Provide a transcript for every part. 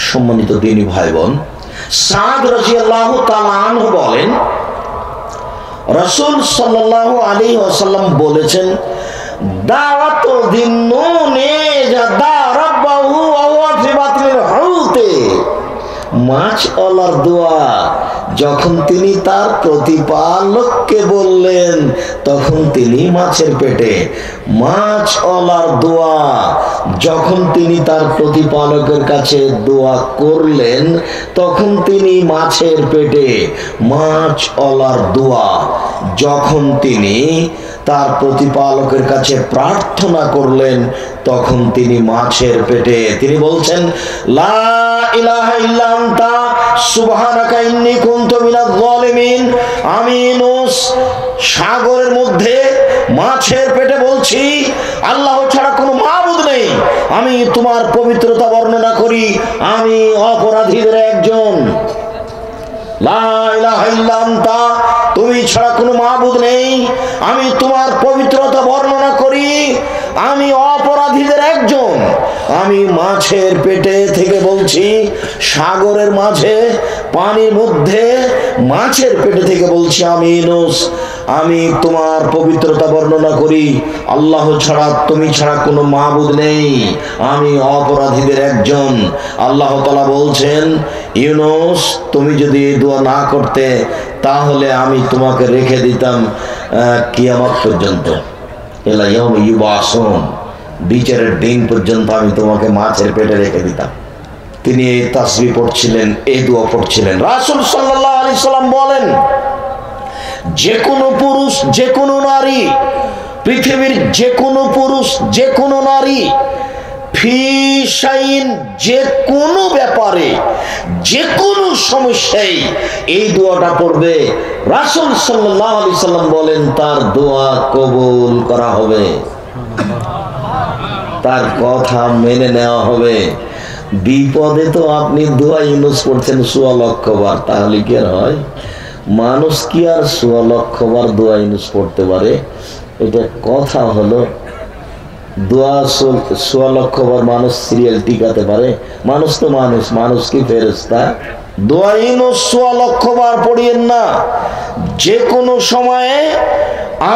সম্মানিত দিনী ভাই বোন, সাদ রাদিয়াল্লাহু তাআলা আনহু বলেন, রাসূল সাল্লাল্লাহু আলাইহি ওয়াসাল্লাম বলেছেন, দাওয়াতু যিন্নুনি জাদা রাব্বাহু ওয়া হুয়া ফি বাতিল হুতে। মাছওয়ালার দোয়া যখন তিনি তার প্রতিপালককে বললেন তখন তিনি মাছের পেটে। মাছওয়ালার দোয়া যখন তিনি তার প্রতিপালকের কাছে দোয়া করলেন তখন তিনি মাছের পেটে। মাছওয়ালার দোয়া যখন তিনি তার প্রতিপালকের কাছে প্রার্থনা করলেন তখন তিনি মাছের পেটে। তিনি বলছেন, লা ইলাহা ইল্লা আনতা সুবহানাকা ইন্নী কুনতু মিনাজ জালিমিন। আমি ইউনূস সাগরের মধ্যে মাছের পেটে বলছি, আল্লাহ ছাড়া কোনো মাবুদ নেই। আমি তোমার পবিত্রতা বর্ণনা করি, আমি অপরাধীদের একজন। লা ইলাহা ইল্লা আনতা, তুমি ছাড়া কোনো মাবুদ নেই। আমি তোমার পবিত্রতা বর্ণনা করি, আমি অপরাধীদের একজন। আমি মাছের পেটে থেকে বলছি, সাগরের মাঝে পানির মধ্যে মাছের পেটে থেকে বলছি, আমি ইউনূস, আমি তোমার পবিত্রতা বর্ণনা করি, আল্লাহ ছাড়া তুমি ছাড়া কোনো মাবুদ নেই, আমি অপরাধীদের একজন। আল্লাহ তাআলা বলছেন, ইউনূস তুমি যদি এই দোয়া না করতে তাহলে আমি তোমাকে রেখে দিতাম কিয়ামত পর্যন্ত, ইলা ইয়াউমি ইউবাসুন, বিচারের দিন পর্যন্ত আমি তোমাকে মাছের পেটে রেখে দিতাম। তিনি এই তাসবিহ পড়ছিলেন, এই দোয়া পড়ছিলেন। রাসূল সাল্লাল্লাহু আলাইহি সাল্লাম বলেন, যে কোনো পুরুষ, যে কোনো নারী, পৃথিবীর যে কোনো পুরুষ, যে কোনো নারী, ফি শাইইন, যে কোনো ব্যাপারে, যে কোনো সমস্যায় এই দোয়াটা পড়বে, রাসূল সাল্লাল্লাহু আলাইহি সাল্লাম বলেন তার দোয়া কবুল করা হবে, তার কথা মেনে নেওয়া হবে। বিপদে তো আপনি দোয়া ইউনূস পড়ছেন ১৬ লক্ষ বার, তাহলে কি আর হয়? মানুষ কি আর ১৬ লক্ষ বার দোয়া ইউনূস পড়তে পারে? এটা কথা হলো, দোয়া ১৬ লক্ষ বার মানুষ সিরিয়াল টিকাতে পারে? মানুষ তো মানুষ, মানুষ কি ফেরেশতা? দোয়া ইউনূস ১৬ লক্ষ বার পড়িয়েন না, যে কোনো সময়ে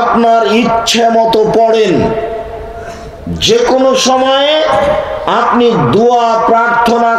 আপনার ইচ্ছে মতো পড়েন। যে কোনো সময়ে আপনি দোয়া প্রার্থনা